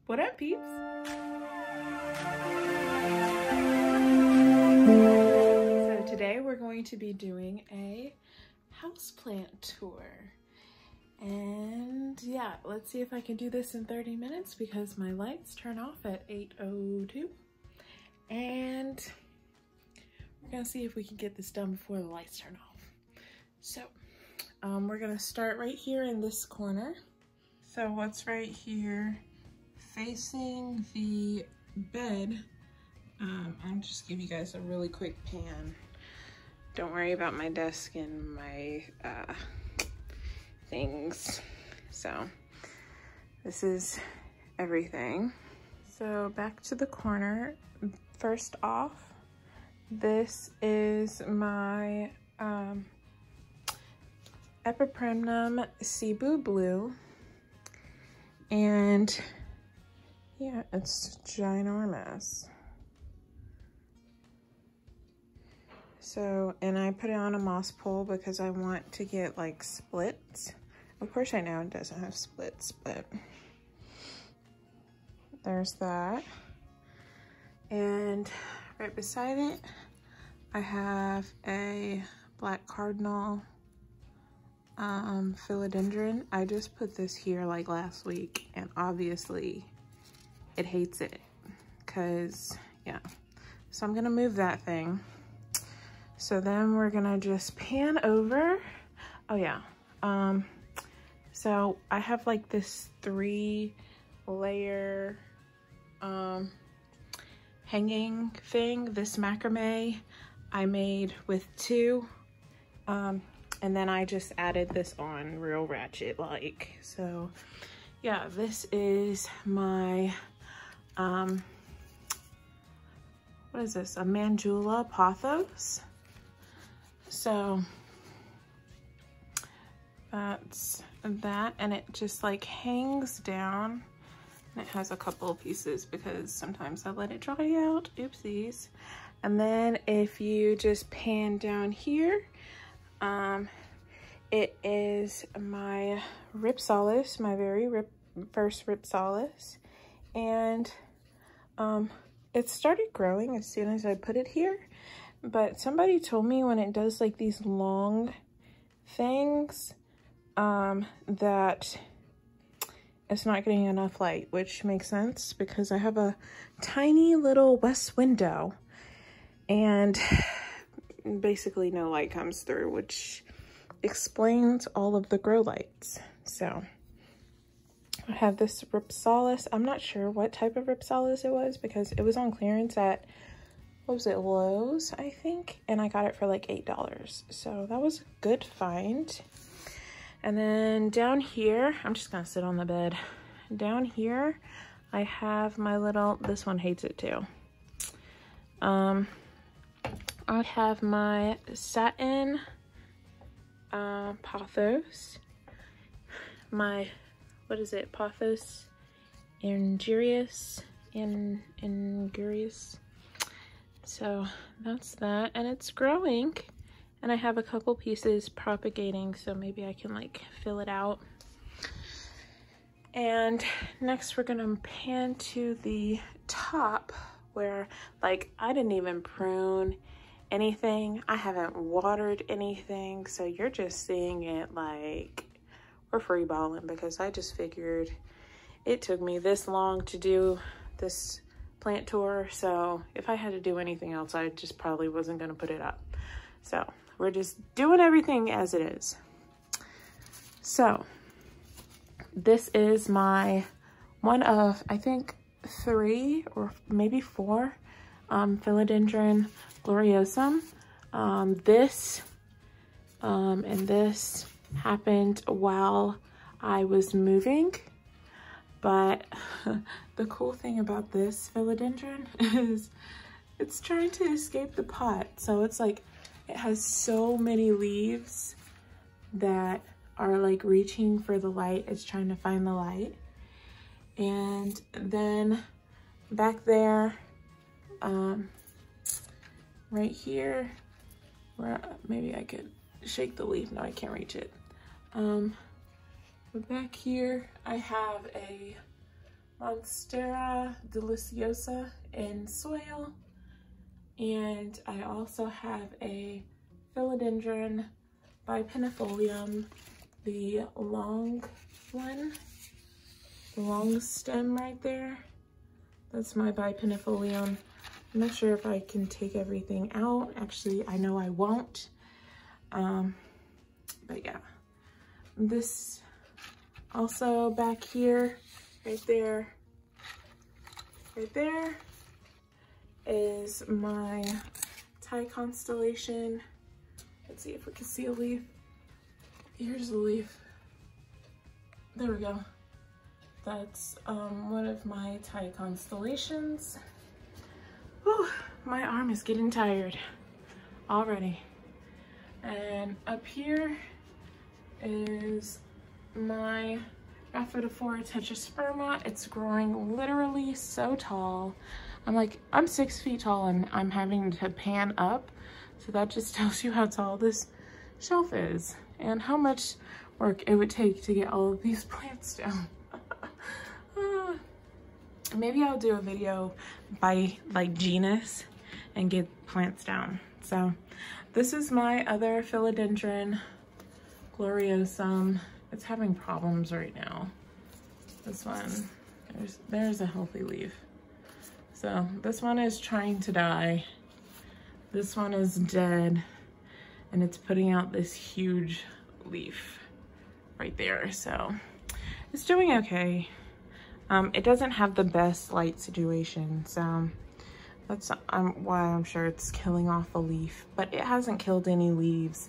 What up, peeps? So today we're going to be doing a houseplant tour. And yeah, let's see if I can do this in 30 minutes because my lights turn off at 8:02. And we're gonna see if we can get this done before the lights turn off. So we're gonna start right here in this corner. So what's right here facing the bed, I'll just give you guys a really quick pan. Don't worry about my desk and my things. So this is everything. So back to the corner. First off, this is my Epipremnum Cebu Blue, and yeah, it's ginormous. So, and I put it on a moss pole because I want to get like splits. Of course, right now it doesn't have splits, but there's that. And right beside it, I have a black cardinal philodendron. I just put this here like last week, and obviously it hates it because, yeah. So I'm gonna move that thing. So then we're gonna just pan over. Oh yeah. So I have like this 3-layer hanging thing. This macrame I made with 2. And then I just added this on real ratchet like. So yeah, this is my, what is this? A Mandula pothos. So that's that, and it just like hangs down. And it has a couple of pieces because sometimes I let it dry out, oopsies. And then if you just pan down here, it is my Ripsalis, my very first Ripsalis. And it started growing as soon as I put it here. But somebody told me when it does like these long things, that it's not getting enough light, which makes sense because I have a tiny little west window and basically no light comes through, which explains all of the grow lights. So I have this Ripsalis. I'm not sure what type of Ripsalis it was because it was on clearance at, what was it, Lowe's, I think, and I got it for like $8. So that was a good find. And then down here, I'm just gonna sit on the bed. Down here, I have my little, this one hates it too. I have my satin pothos. My, what is it, pothos ingurius, ingurius. So that's that, and it's growing. And I have a couple pieces propagating, so maybe I can like fill it out. And next we're gonna pan to the top where like I didn't even prune anything. I haven't watered anything. So you're just seeing it like we're free balling because I just figured it took me this long to do this plant tour. So if I had to do anything else, I just probably wasn't gonna put it up. So we're just doing everything as it is. So this is my one of, I think, 3 or maybe 4 Philodendron gloriosum. This and this happened while I was moving. But the cool thing about this philodendron is it's trying to escape the pot. So it's like, it has so many leaves that are like reaching for the light. It's trying to find the light. And then back there, right here, where maybe I could shake the leaf. No, I can't reach it. But back here, I have a Monstera deliciosa in soil. And I also have a philodendron bipennifolium, the long one, the long stem right there. That's my bipennifolium. I'm not sure if I can take everything out. Actually, I know I won't. But yeah, this also back here, right there is my Thai constellation. Let's see if we can see a leaf. Here's a leaf. There we go. That's one of my Thai constellations. Whew, my arm is getting tired already. And up here is my Rhaphidophora tetrasperma. It's growing literally so tall. I'm 6 feet tall and I'm having to pan up. So that just tells you how tall this shelf is and how much work it would take to get all of these plants down. Maybe I'll do a video by like genus and get plants down. So this is my other philodendron gloriosum. It's having problems right now. This one, there's a healthy leaf. So this one is trying to die. This one is dead and it's putting out this huge leaf right there. So it's doing okay. It doesn't have the best light situation, so that's why I'm sure it's killing off a leaf, but it hasn't killed any leaves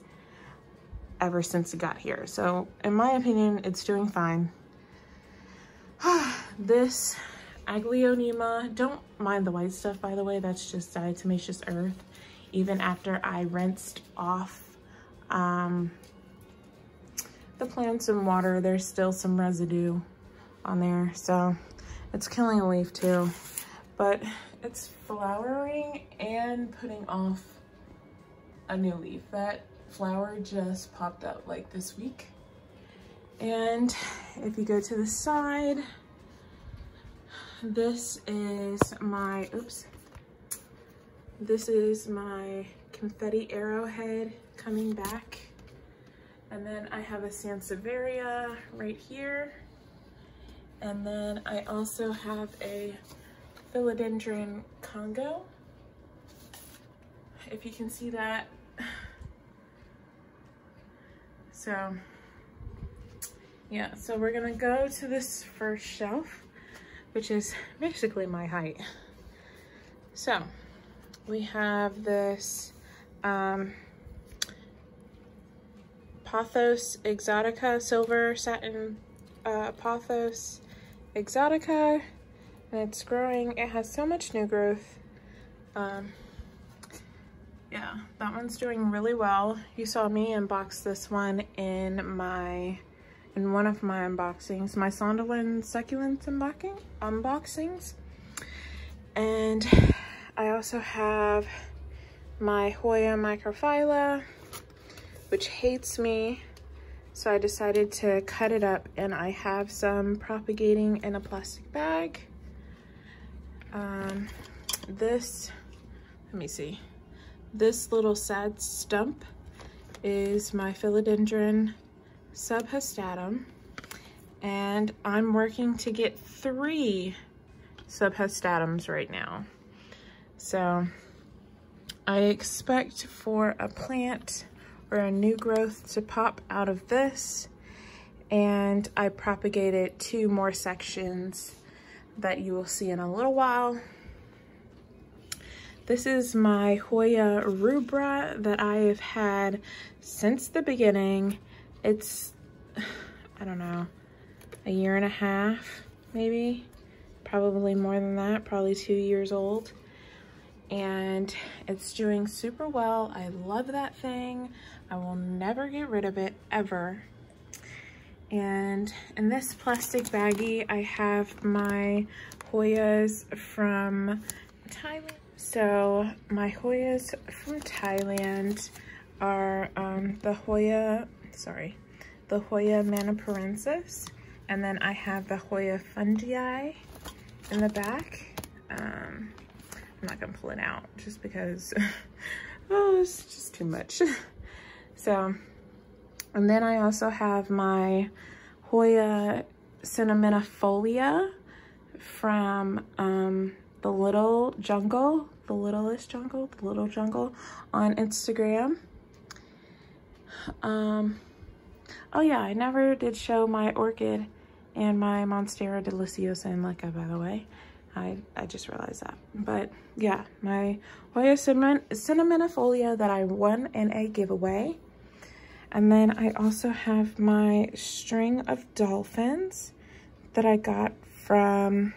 ever since it got here. So in my opinion, it's doing fine. This Aglaonema, don't mind the white stuff, by the way, that's just diatomaceous earth. Even after I rinsed off the plants in water, there's still some residue on there, so it's killing a leaf too. But it's flowering and putting off a new leaf. That flower just popped up like this week. And if you go to the side, this is my, this is my confetti arrowhead coming back. And then I have a Sansevieria right here. And then I also have a philodendron Congo, if you can see that. So yeah, so we're gonna go to this first shelf, which is basically my height. So we have this Pothos exotica, silver satin Pothos exotica, and it's growing. It has so much new growth. Yeah, that one's doing really well. You saw me unbox this one in one of my unboxings, my Sonderlin succulents unboxings. And I also have my Hoya microphylla, which hates me. So I decided to cut it up, and I have some propagating in a plastic bag. Let me see. This little sad stump is my philodendron subhastatum, and I'm working to get 3 subhastatums right now. So I expect for a plant or a new growth to pop out of this, and I propagated 2 more sections that you will see in a little while. This is my Hoya rubra that I have had since the beginning. It's, I don't know, a year and a half, maybe, probably more than that, probably 2 years old. And it's doing super well. I love that thing. I will never get rid of it, ever. And in this plastic baggie, I have my Hoyas from Thailand. So my Hoyas from Thailand are the Hoya maniparensis, and then I have the Hoya fundii, in the back, I'm not gonna pull it out just because, oh, it's just too much. So, and then I also have my Hoya cinnamonifolia from the Little Jungle, the Littlest Jungle, the Little Jungle on Instagram. Oh yeah, I never did show my orchid and my Monstera deliciosa in Leca, by the way. I just realized that. But yeah, my Hoya cinnamonifolia that I won in a giveaway. And then I also have my string of dolphins that I got from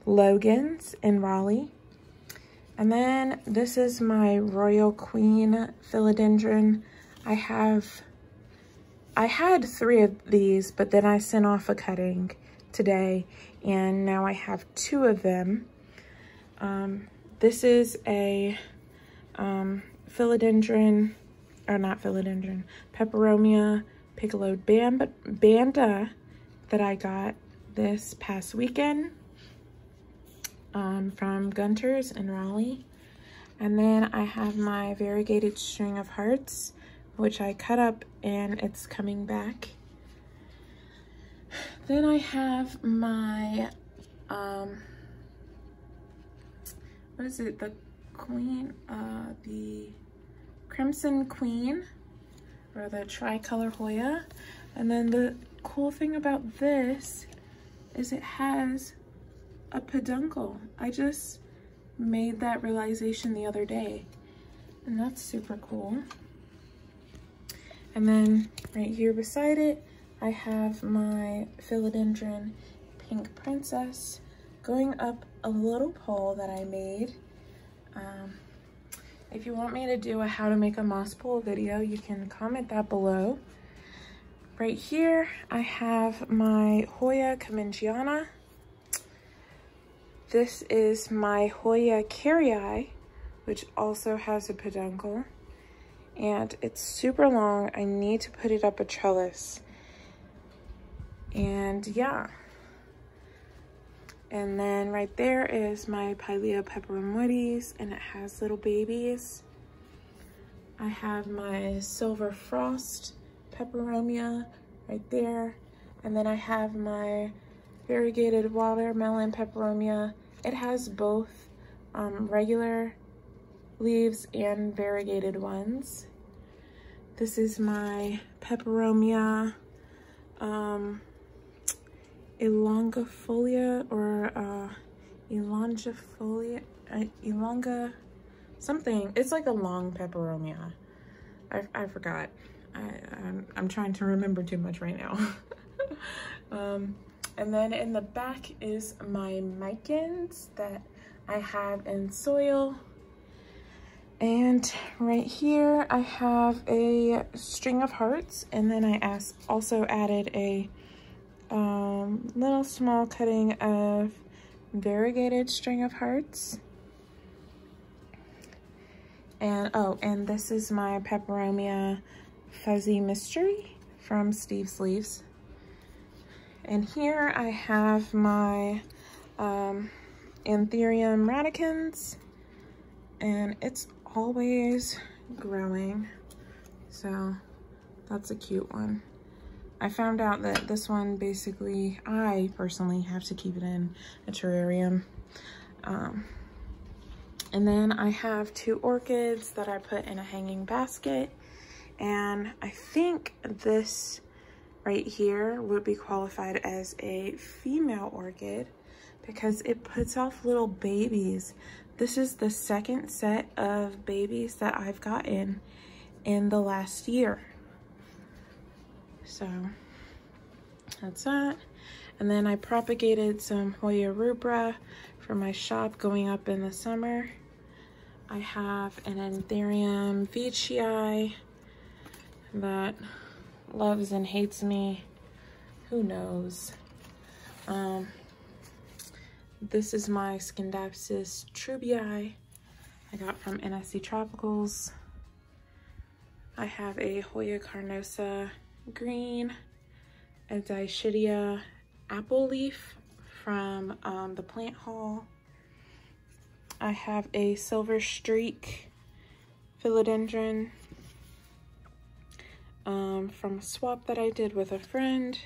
Logan's in Raleigh. And then this is my Royal Queen philodendron. I had 3 of these, but then I sent off a cutting today, and now I have 2 of them. This is a philodendron, or not philodendron, peperomia piccoloed banda that I got this past weekend from Gunter's in Raleigh. And then I have my variegated string of hearts, which I cut up and it's coming back. Then I have my, what is it? The Queen, the Crimson Queen, or the tricolor Hoya. And then the cool thing about this is it has a peduncle. I just made that realization the other day, and that's super cool. And then right here beside it, I have my philodendron Pink Princess going up a little pole that I made. If you want me to do a how to make a moss pole video, you can comment that below. Right here, I have my Hoya Kamingiana. This is my Hoya Carrii, which also has a peduncle. And it's super long. I need to put it up a trellis. And yeah. And then right there is my Pilea peperomoides, and it has little babies. I have my Silver Frost peperomia right there. And then I have my variegated watermelon peperomia. It has both regular leaves and variegated ones. This is my peperomia elongifolia, or elongifolia, elonga something. It's like a long peperomia. I forgot. I'm trying to remember too much right now. And then in the back is my micans that I have in soil. And right here I have a string of hearts, and then I also added a little small cutting of variegated string of hearts. And oh, and this is my peperomia Fuzzy Mystery from Steve's Leaves. And here I have my Anthurium radicans, and it's always growing, so that's a cute one. I found out that this one, basically, I personally have to keep it in a terrarium. And then I have 2 orchids that I put in a hanging basket, and I think this right here would be qualified as a female orchid because it puts off little babies. This is the 2nd set of babies that I've gotten in the last year. So that's that. And then I propagated some Hoya rubra for my shop going up in the summer. I have an Anthurium veitchii that loves and hates me. Who knows? This is my Scindapsus trubii I got from NSC Tropicals. I have a Hoya carnosa green, a Dischidia apple leaf from the plant haul. I have a silver streak philodendron from a swap that I did with a friend.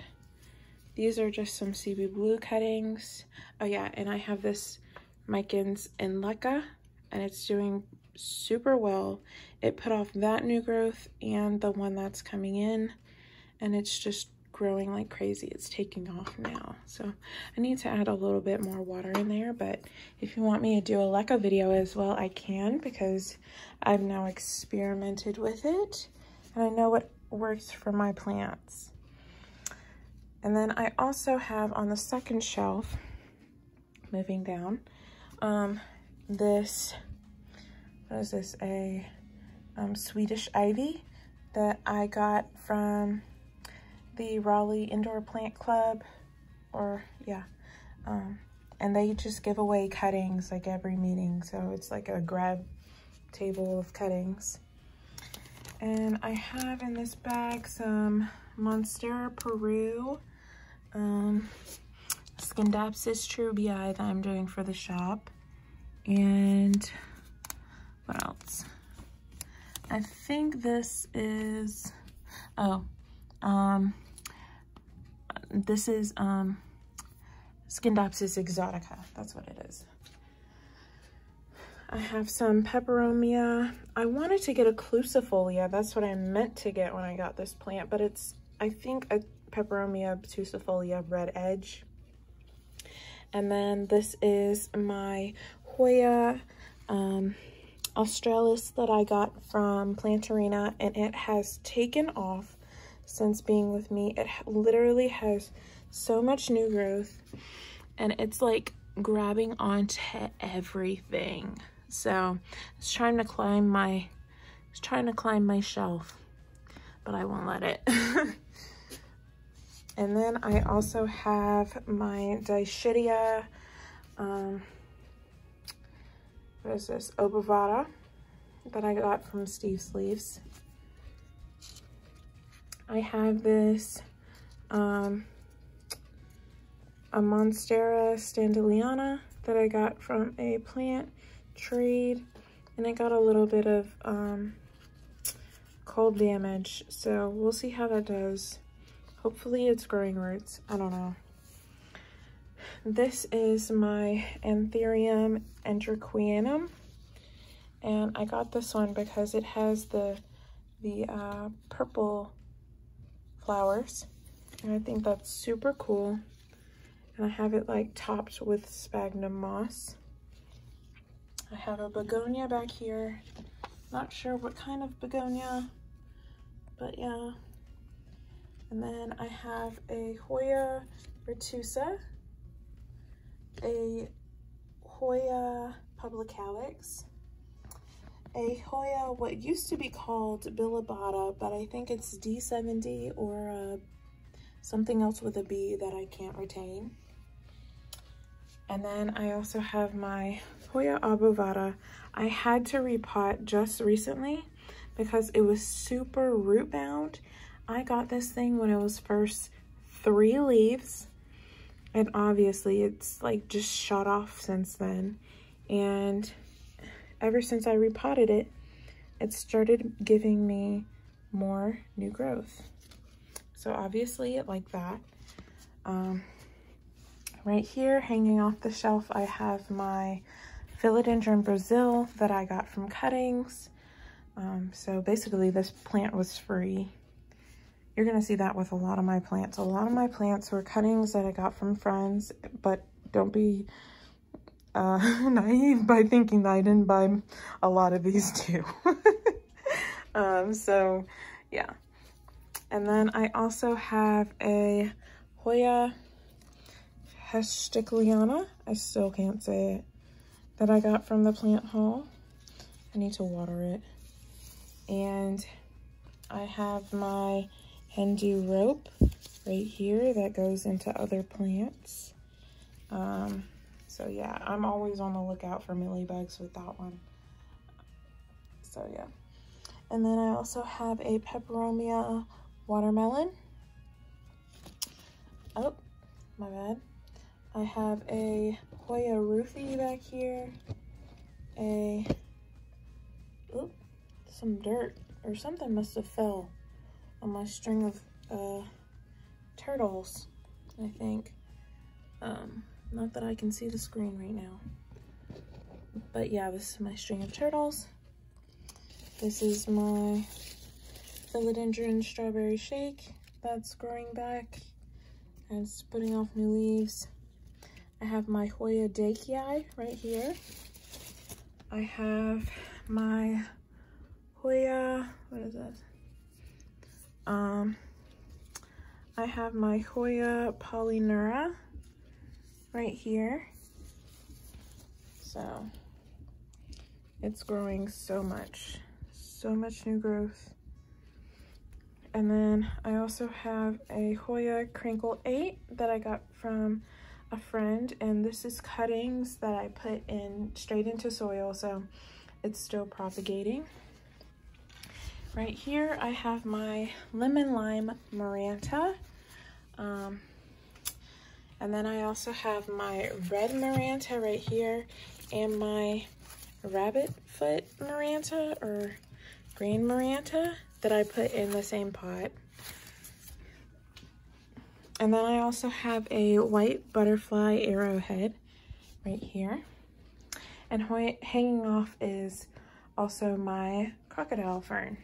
These are just some CB blue cuttings. Oh yeah, and I have this Micans in Leca, and it's doing super well. It put off that new growth and the one that's coming in, and it's just growing like crazy. It's taking off now. So I need to add a little bit more water in there, but if you want me to do a Leca video as well, I can, because I've now experimented with it and I know what works for my plants. And then I also have on the second shelf, moving down, this, what is this, a Swedish ivy that I got from the Raleigh Indoor Plant Club, or yeah, and they just give away cuttings like every meeting, so it's like a grab table of cuttings. And I have in this bag some Monstera Peru, Scindapsus trubii that I'm doing for the shop, and what else? I think this is, this is Scindapsus exotica. That's what it is. I have some peperomia. I wanted to get a clusifolia. That's what I meant to get when I got this plant, but it's, I think, a peperomia obtusifolia red edge. And then this is my Hoya australis that I got from Plantarina, and it has taken off since being with me. It literally has so much new growth, and it's like grabbing onto everything. So it's trying to climb my shelf, but I won't let it. And then I also have my Dischidia, what is this, Obovata, that I got from Steve's Leaves. I have this, a Monstera standeliana that I got from a plant trade, and I got a little bit of cold damage, so we'll see how that does. Hopefully it's growing roots. I don't know. This is my Anthurium entriquianum, and I got this one because it has the purple flowers, and I think that's super cool. And I have it like topped with sphagnum moss. I have a begonia back here. Not sure what kind of begonia, but yeah. And then I have a Hoya retusa, a Hoya publicalis, a Hoya what used to be called bilobata, but I think it's D70 or something else with a B that I can't retain. And then I also have my Hoya obovata. I had to repot just recently because it was super root bound. I got this thing when it was first 3 leaves, and obviously it's like just shot off since then. And ever since I repotted it, it started giving me more new growth. So obviously it liked that. Right here, hanging off the shelf, I have my Philodendron Brazil that I got from cuttings. So basically this plant was free. You're gonna see that with a lot of my plants. A lot of my plants were cuttings that I got from friends, but don't be naive by thinking that I didn't buy a lot of these too. So yeah. And then I also have a Hoya hesticliana, I still can't say it, that I got from the plant haul. I need to water it. And I have my Hindu rope right here that goes into other plants. So yeah, I'm always on the lookout for mealybugs with that one. So yeah. And then I also have a peperomia watermelon. Oh, my bad. I have a Hoya Ruthie back here. Some dirt or something must have fell on my string of turtles, I think. Not that I can see the screen right now. But yeah, this is my string of turtles. This is my philodendron strawberry shake that's growing back and it's putting off new leaves. I have my Hoya Dakii right here. I have my Hoya, what is this? I have my Hoya Polynura right here. So it's growing so much new growth. And then I also have a Hoya Crinkle 8 that I got from a friend, and this is cuttings that I put in straight into soil, so it's still propagating. Right here I have my Lemon Lime Maranta, and then I also have my Red Maranta right here and my Rabbit Foot Maranta or Green Maranta that I put in the same pot. And then I also have a White Butterfly Arrowhead right here. And hanging off is also my Crocodile Fern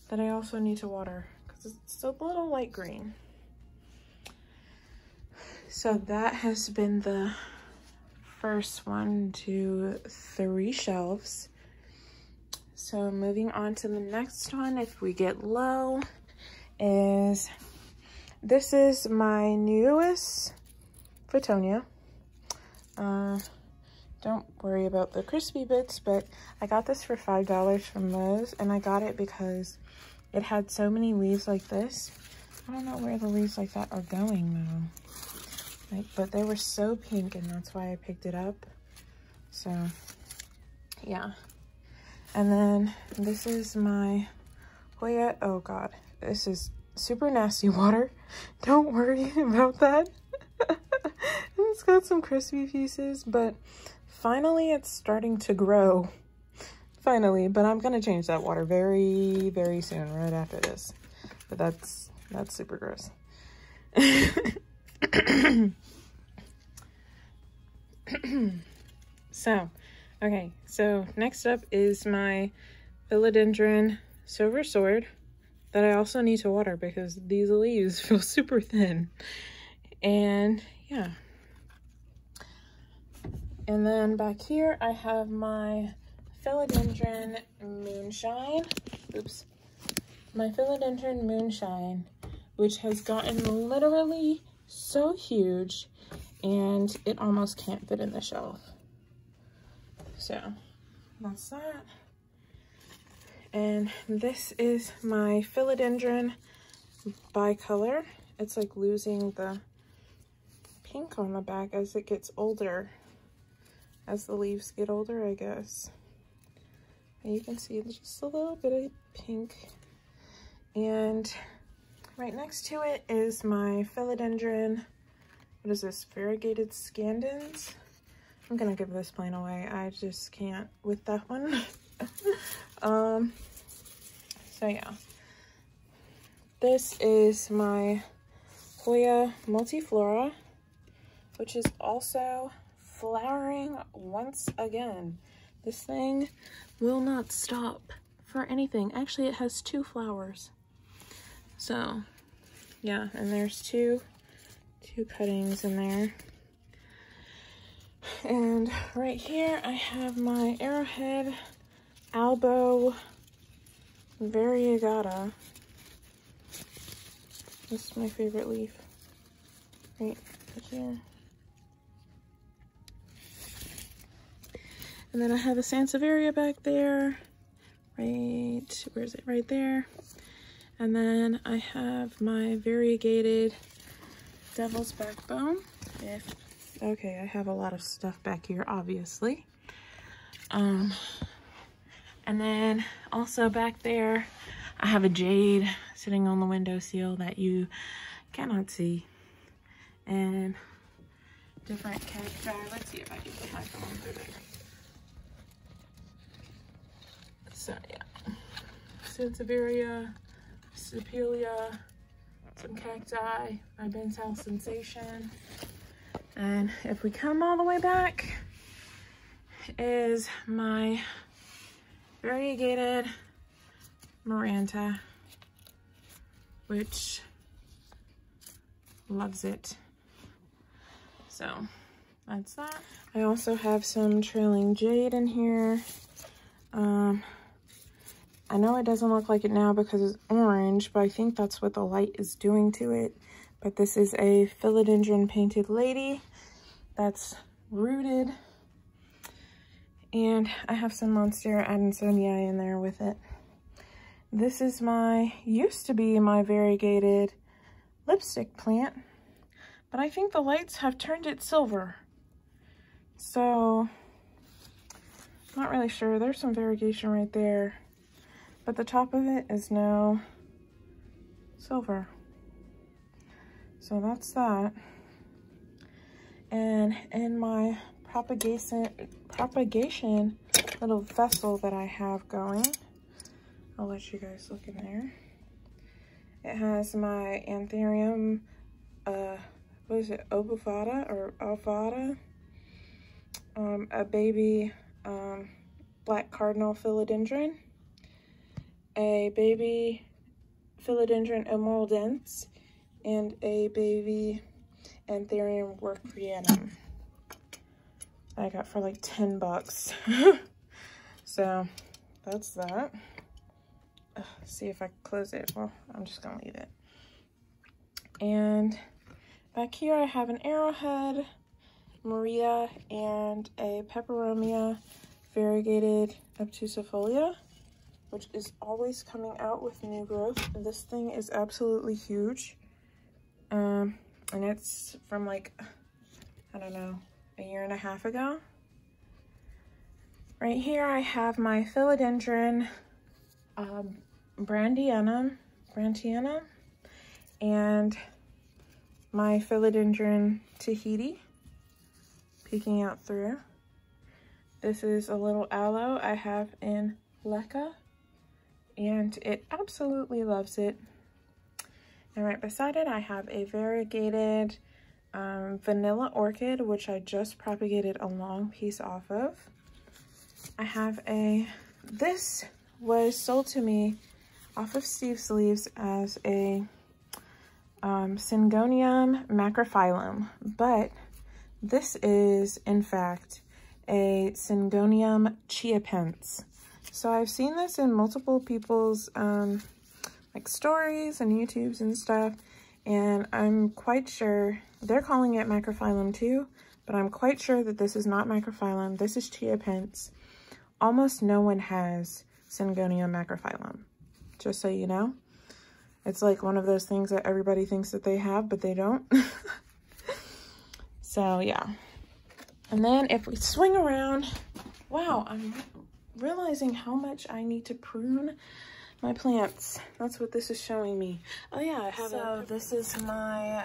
that I also need to water because it's still a little light green. So that has been the first 1, 2, 3 shelves. So moving on to the next one, if we get low, is this is my newest Photonia. Don't worry about the crispy bits, but I got this for $5 from Lowe's, and I got it because it had so many leaves like this. I don't know where the leaves like that are going though. But they were so pink, and that's why I picked it up. So yeah. And then this is my Hoya, oh god, this is super nasty water. Don't worry about that. It's got some crispy pieces, but finally it's starting to grow. Finally, but I'm gonna change that water very, very soon, right after this. But that's super gross. So next up is my philodendron silver sword that I also need to water because these leaves feel super thin. And yeah. And then back here I have my philodendron moonshine. My philodendron moonshine, which has gotten literally so huge and it almost can't fit in the shelf. So that's that. And this is my philodendron bicolor. It's like losing the pink on the back as it gets older, as the leaves get older, I guess. And you can see just a little bit of pink. And right next to it is my philodendron, what is this, variegated scandens? I'm gonna give this plain away. I just can't with that one. So yeah. This is my Hoya multiflora, which is also flowering once again. This thing will not stop for anything. Actually, it has 2 flowers. So yeah, and there's two cuttings in there. And right here I have my Arrowhead Albo Variegata. This is my favorite leaf. Right here. And then I have a Sansevieria back there. Right, where is it? Right there. And then I have my variegated Devil's Backbone. Okay, I have a lot of stuff back here, obviously. And then also back there, I have a jade sitting on the windowsill that you cannot see. And different cacti. Let's see if I can put my phone through there. So yeah, Sansevieria, Sipelia, some cacti, my Besos sensation. And if we come all the way back, is my variegated Maranta, which loves it. So that's that. I also have some trailing jade in here. I know it doesn't look like it now because it's orange, but I think that's what the light is doing to it. But this is a philodendron painted lady that's rooted. And I have some Monstera adansonii in there with it. This is used to be my variegated lipstick plant, but I think the lights have turned it silver. So, I'm not really sure. There's some variegation right there, but the top of it is now silver. So that's that. And in my propagation little vessel that I have going, I'll let you guys look in there. It has my Anthurium, what is it, obovata or alvata, a baby black cardinal philodendron, a baby philodendron emuldense, and a baby Anthurium workrianum I got for like 10 bucks. So that's that. See if I can close it. Well, I'm just gonna leave it. And back here I have an arrowhead, Maria, and a peperomia variegated obtusifolia, which is always coming out with new growth. This thing is absolutely huge. And it's from like, I don't know, a year and a half ago. Right here I have my philodendron brantianum, and my philodendron Tahiti peeking out through. This is a little aloe I have in Leca, and it absolutely loves it. And right beside it I have a variegated vanilla orchid, which I just propagated a long piece off of. I have this was sold to me off of Steve's leaves as a Syngonium macrophyllum, but this is in fact a Syngonium chiapense. So I've seen this in multiple people's like stories and YouTubes and stuff, and I'm quite sure they're calling it macrophyllum too, but I'm quite sure that this is not macrophyllum. This is chiapense. Almost no one has Syngonium macrophyllum, just so you know. It's like one of those things that everybody thinks that they have, but they don't. So yeah. And then if we swing around, wow, I'm realizing how much I need to prune my plants. That's what this is showing me. Oh yeah, I have so this is my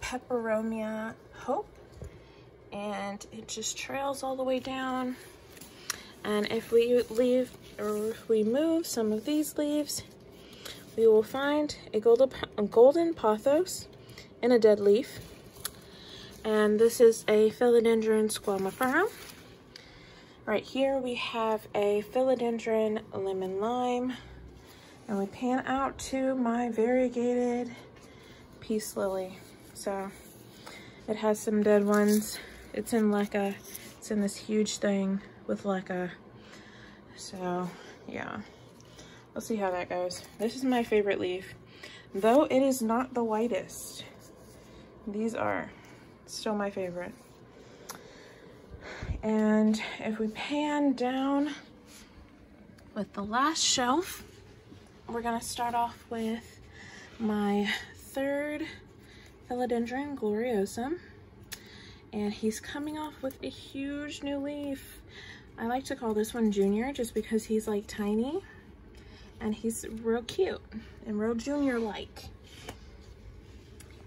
peperomia hope, and it just trails all the way down. And if we leave, or if we move some of these leaves, we will find a golden pothos in a dead leaf. And this is a philodendron squamiferum. Right here we have a philodendron lemon lime. And we pan out to my variegated peace lily. So it has some dead ones. It's in Leca. It's in this huge thing with Leca. So yeah, we'll see how that goes. This is my favorite leaf, though it is not the whitest. These are still my favorite. And if we pan down with the last shelf, we're gonna start off with my third philodendron gloriosum, and he's coming off with a huge new leaf. I like to call this one Junior just because he's like tiny and he's real cute and real junior like.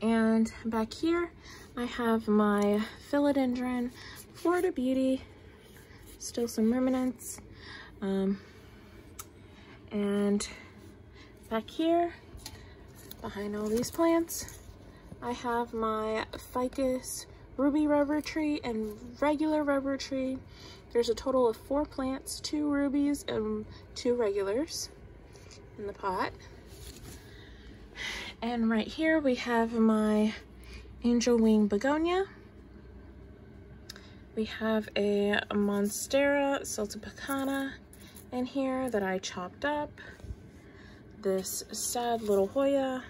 And back here I have my philodendron, Florida Beauty, still some remnants. And back here, behind all these plants, I have my ficus ruby rubber tree and regular rubber tree. There's a total of 4 plants, 2 rubies and 2 regulars in the pot. And right here we have my angel wing begonia. We have a monstera saltipicana in here that I chopped up. This sad little Hoya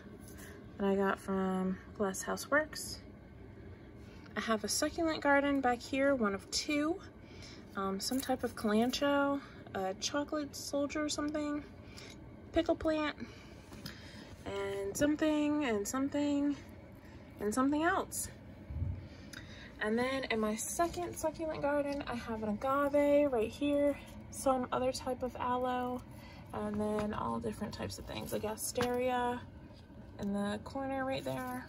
that I got from Glass House Works. I have a succulent garden back here, one of 2. Some type of calancho, a chocolate soldier or something, pickle plant, and something, and something, and something else. And then in my second succulent garden, I have an agave right here, some other type of aloe, and then all different types of things, like asteria in the corner right there.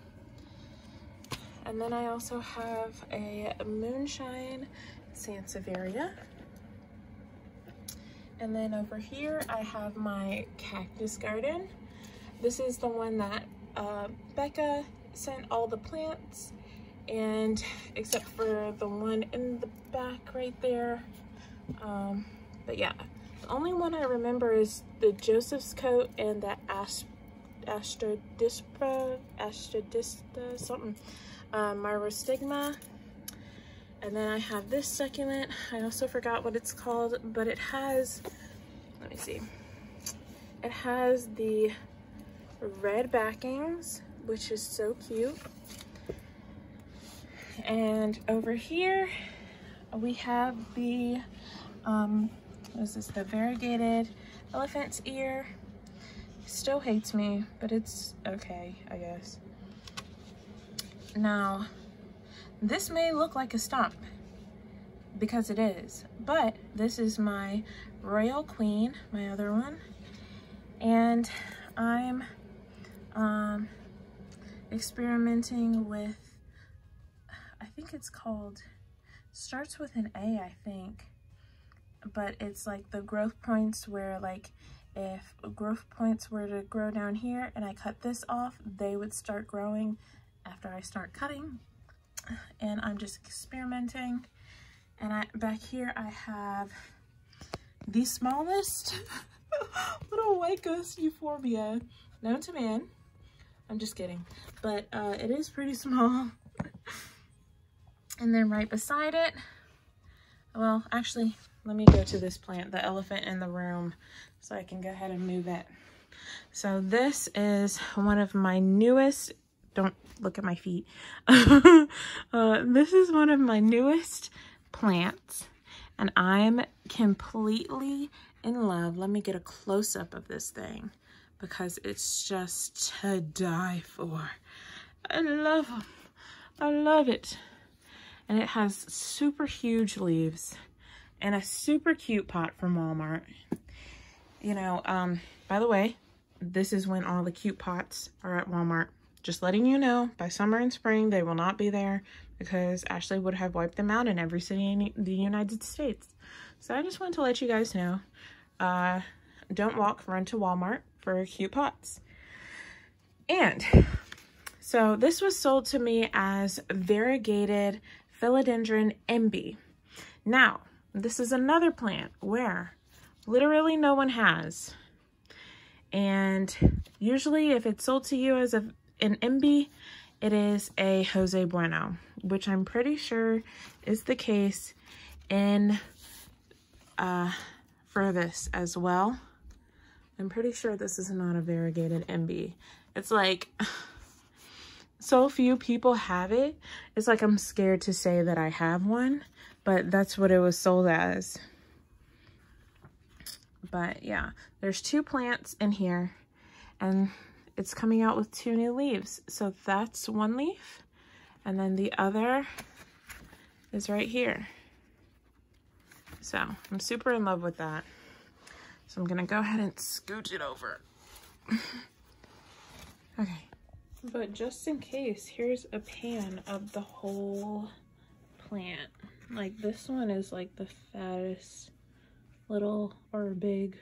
And then I also have a moonshine sansevieria. And then over here, I have my cactus garden. This is the one that Becca sent all the plants, and except for the one in the back right there. But yeah, the only one I remember is the Joseph's coat and that astrodispa something, myrostigma. And then I have this succulent. I also forgot what it's called, but it has, let me see, it has the red backings, which is so cute. And over here we have the what is this, the variegated elephant's ear. Still hates me, but it's okay, I guess. Now this may look like a stump, because it is, but this is my Royal Queen, my other one, and I'm experimenting with, I think it's called, starts with an A, I think, but it's like the growth points where, like, if growth points were to grow down here and I cut this off, they would start growing after I start cutting. And I'm just experimenting. And back here I have the smallest little white ghost euphorbia known to man. I'm just kidding, but it is pretty small. And then right beside it, well, actually, let me go to this plant, the elephant in the room, so I can go ahead and move it. So this is one of my newest, don't look at my feet. This is one of my newest plants, and I'm completely in love. Let me get a close-up of this thing, because it's just to die for. I love them. I love it. And it has super huge leaves and a super cute pot from Walmart. You know, by the way, this is when all the cute pots are at Walmart. Just letting you know, by summer and spring, they will not be there, because Ashley would have wiped them out in every city in the United States. So I just wanted to let you guys know, don't walk, run to Walmart for cute pots. And so this was sold to me as variegated philodendron MB. Now, this is another plant where literally no one has. And usually if it's sold to you as an MB, it is a Jose Bueno, which I'm pretty sure is the case in for this as well. I'm pretty sure this is not a variegated MB. It's like, so few people have it. It's like I'm scared to say that I have one, but that's what it was sold as. But yeah, there's 2 plants in here, and it's coming out with 2 new leaves. So that's one leaf, and then the other is right here. So I'm super in love with that. So I'm gonna go ahead and scooch it over. Okay, But just in case, here's a pan of the whole plant. Like this one is like the fattest little, or big,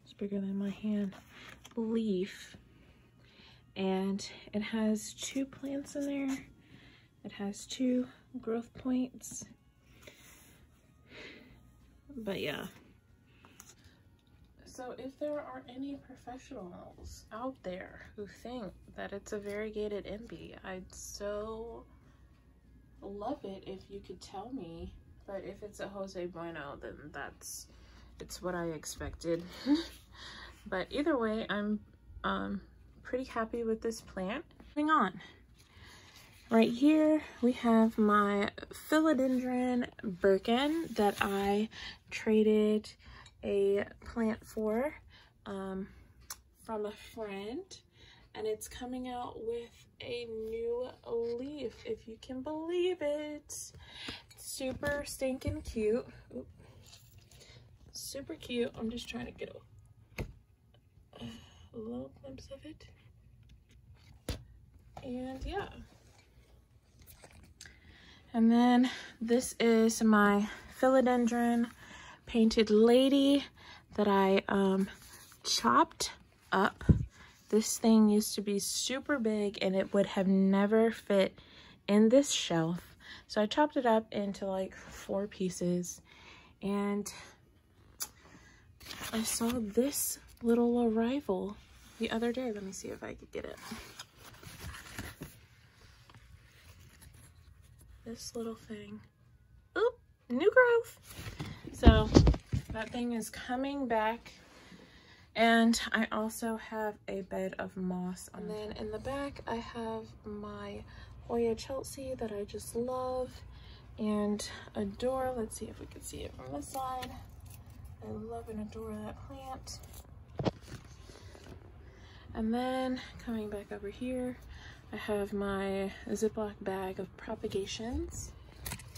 it's bigger than my hand, leaf. And it has 2 plants in there. It has 2 growth points. But yeah. So if there are any professionals out there who think that it's a variegated envy, I'd so love it if you could tell me. But if it's a Jose Bueno, then it's what I expected. But either way, I'm pretty happy with this plant. Moving on. Right here we have my philodendron Birkin that I traded a plant for from a friend, and it's coming out with a new leaf, if you can believe it. Super stinking cute. Oop. Super cute. I'm just trying to get a little glimpse of it. And yeah. And then this is my philodendron painted lady that I chopped up. This thing used to be super big and it would have never fit in this shelf. So I chopped it up into like 4 pieces, and I saw this little arrival the other day. Let me see if I could get it. This little thing. Oop, new growth. So that thing is coming back. And I also have a bed of moss. And then in the back, I have my Hoya Chelsea that I just love and adore. Let's see if we can see it from this side. I love and adore that plant. And then coming back over here, I have my Ziploc bag of propagations.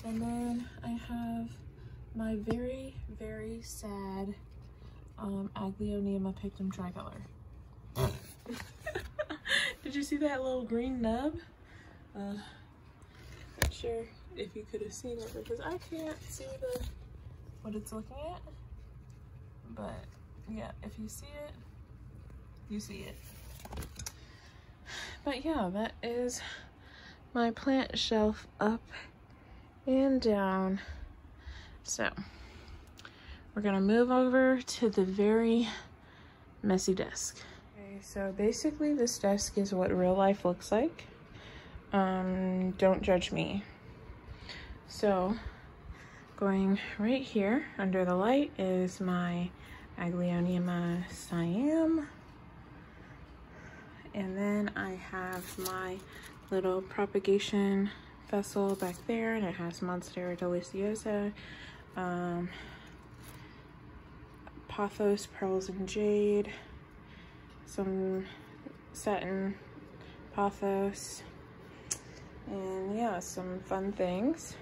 And then I have my very, very sad Aglaonema pictum tricolor. Did you see that little green nub? Not sure if you could have seen it because I can't see what it's looking at. But yeah, if you see it, you see it. But yeah, that is my plant shelf up and down. So we're gonna move over to the very messy desk. Okay, so basically this desk is what real life looks like. Don't judge me. So going right here under the light is my Aglaonema Siam. And then I have my little propagation vessel back there, and it has Monstera deliciosa, Pothos Pearls and Jade, some satin pothos, and yeah, some fun things.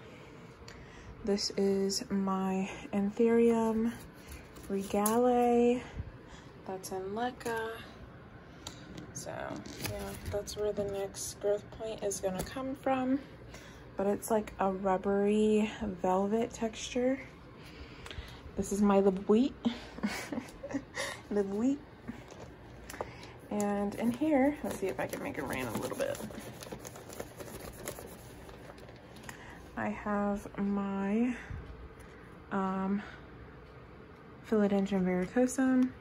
This is my Anthurium Regale, that's in Leca. So yeah, that's where the next growth point is gonna come from. But it's like a rubbery velvet texture. This is my Lib Wheat. Lib Wheat. And in here, let's see if I can make it rain a little bit. I have my Philodendron varicosum,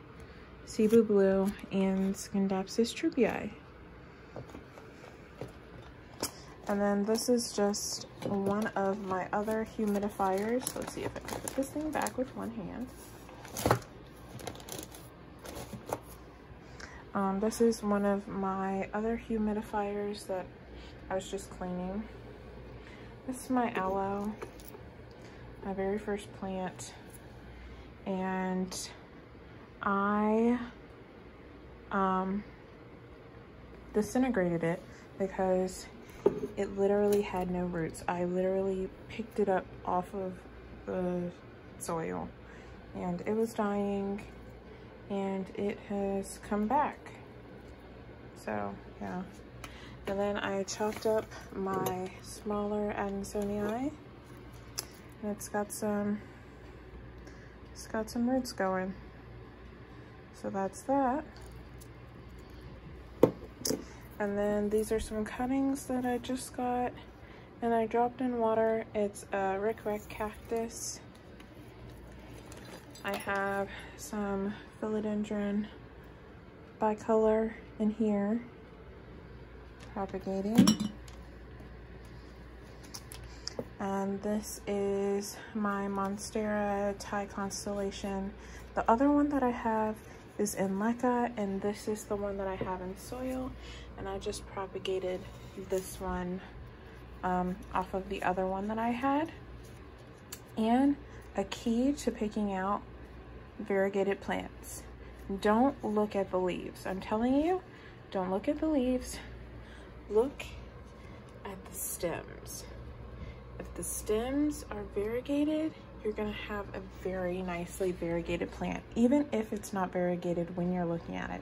Cebu Blue, and Scindapsus trupii. And then this is just one of my other humidifiers. Let's see if I can put this thing back with one hand. This is one of my other humidifiers that I was just cleaning. This is my aloe, my very first plant. And I disintegrated it because it literally had no roots. I literally picked it up off of the soil and it was dying, and it has come back. So yeah, And then I chopped up my smaller Adansonii, and it's got some roots going. So that's that. And then these are some cuttings that I just got and I dropped in water. It's a Rick cactus. I have some philodendron bicolor in here propagating. And this is my Monstera Thai constellation. The other one that I have is in leca, and this is the one that I have in soil. And I just propagated this one off of the other one that I had. And a key to picking out variegated plants: don't look at the leaves. I'm telling you, don't look at the leaves. Look at the stems. If the stems are variegated, you're gonna have a very nicely variegated plant. Even if it's not variegated when you're looking at it,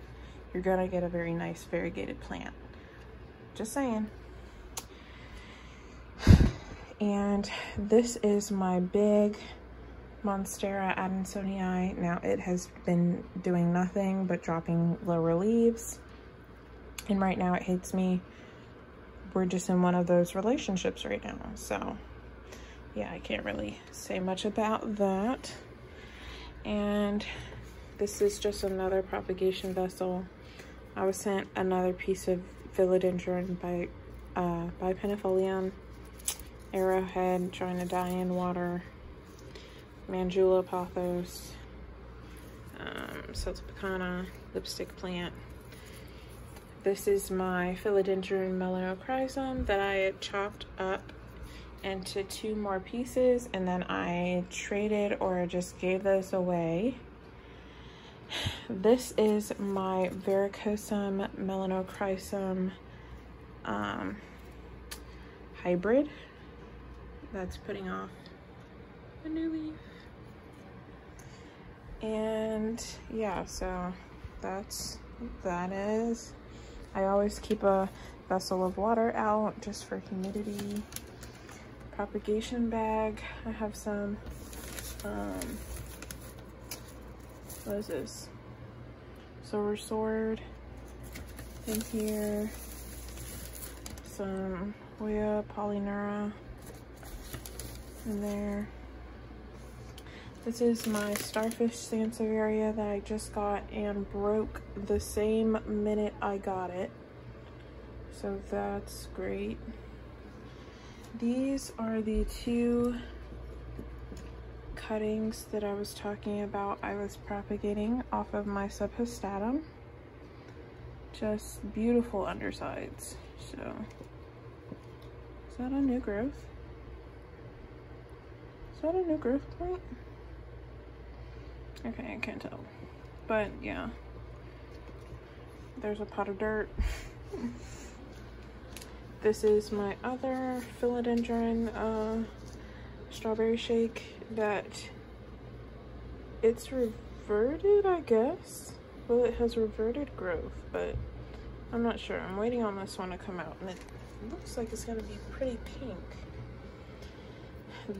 you're gonna get a very nice variegated plant. Just saying. And this is my big Monstera Adansonii. Now it has been doing nothing but dropping lower leaves. And right now it hates me. We're just in one of those relationships right now. So yeah, I can't really say much about that. And this is just another propagation vessel. I was sent another piece of philodendron by Pinifolium, arrowhead trying to die in water, Mandula pothos, Celtipicana, lipstick plant. This is my philodendron melanochrysum that I had chopped up into 2 more pieces, and then I traded or just gave those away. This is my varicosum melanochrysum hybrid that's putting off a new leaf. And yeah, so that is. I always keep a vessel of water out just for humidity. Propagation bag. I have some, what is this? Silver sword in here. Some Hoya polyneura in there. This is my starfish sansevieria that I just got and broke the same minute I got it. So that's great. These are the 2 cuttings that I was talking about I was propagating off of my subhistatum. Just beautiful undersides. So, is that a new growth? Is that a new growth plant? Okay, I can't tell. But yeah, there's a pot of dirt. This is my other philodendron strawberry shake that it's reverted, I guess. Well, it has reverted growth, but I'm not sure. I'm waiting on this one to come out, and it looks like it's gonna be pretty pink.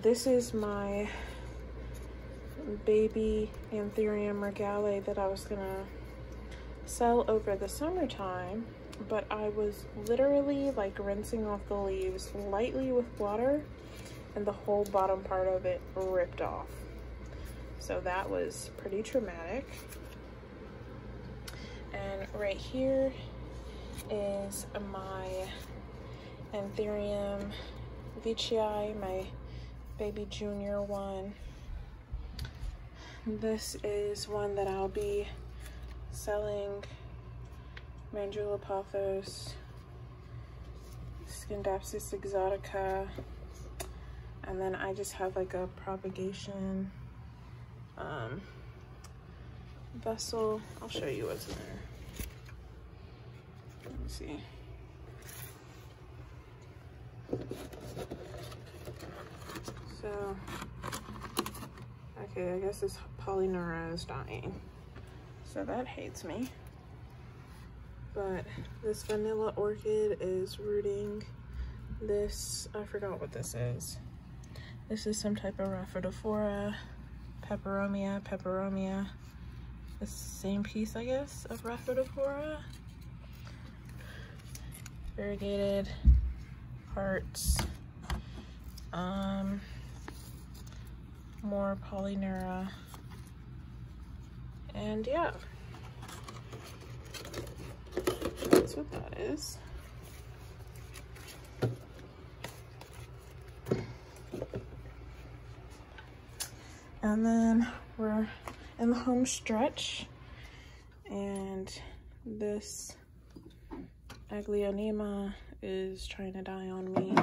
This is my baby Anthurium regale that I was gonna sell over the summertime, but I was literally like rinsing off the leaves lightly with water and the whole bottom part of it ripped off. So that was pretty traumatic. And right here is my Anthurium veitchii, my baby junior one. This is one that I'll be selling, Mandula pothos, Scindapsus exotica, and then I just have like a propagation vessel. I'll show you what's in there. Let me see. So, okay, I guess this polyneura is dying. So that hates me. but this vanilla orchid is rooting this, I forgot what this is. This is some type of Rhaphidophora, peperomia. The same piece, I guess, of Rhaphidophora. Variegated hearts. More Polynera. And yeah, that's what that is. And then we're in the home stretch, and this Aglaonema is trying to die on me.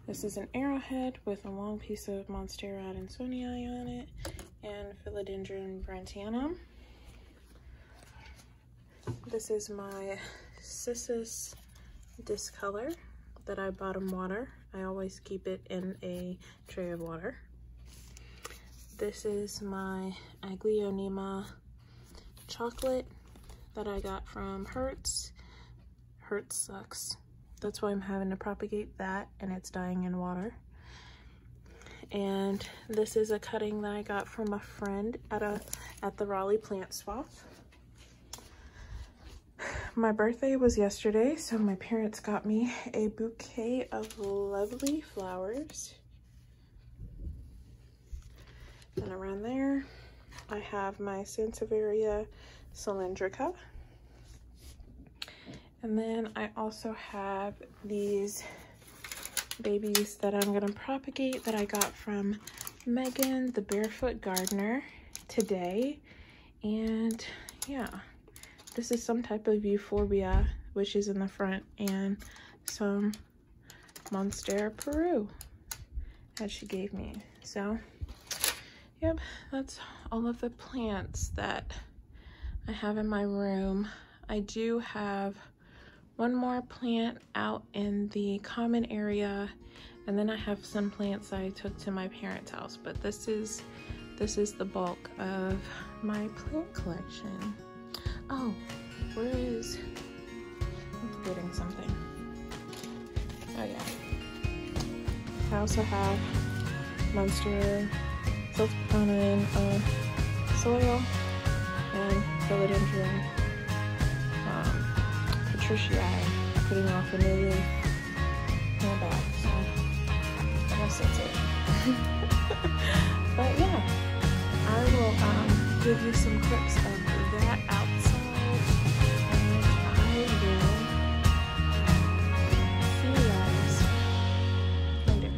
This is an arrowhead with a long piece of Monstera adansonii on it and Philodendron brantianum. This is my Cissus discolor that I bottom water. I always keep it in a tray of water. This is my Aglaonema chocolate that I got from Hertz. Hertz sucks. That's why I'm having to propagate that, and it's dying in water. And this is a cutting that I got from a friend at the Raleigh plant swap. My birthday was yesterday, so my parents got me a bouquet of lovely flowers. And around there, I have my Sansevieria cylindrica. And then I also have these babies that I'm gonna propagate that I got from Megan, the Barefoot Gardener, today. And yeah, this is some type of euphorbia, which is in the front, and some Monstera Peru that she gave me. So yep, that's all of the plants that I have in my room. I do have one more plant out in the common area, and then I have some plants I took to my parents' house, but this is the bulk of my plant collection. Oh, where is, I'm forgetting something. Oh yeah, I also have Monstera self-pounding soil and Philodendron Patriciae, putting off a new leaf in the back, so I guess that's it. But yeah, I will give you some clips of that outside, and I will see you guys later.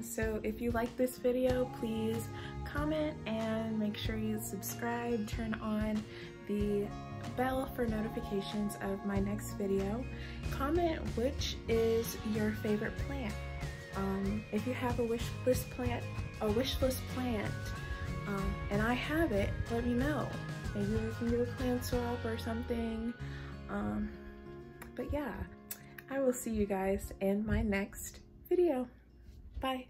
So if you like this video, please comment and make sure you subscribe, turn on the bell for notifications of my next video. Comment which is your favorite plant. If you have a wish list plant, and I have it, let me know. Maybe we can do a plant swap or something. But yeah, I will see you guys in my next video. Bye.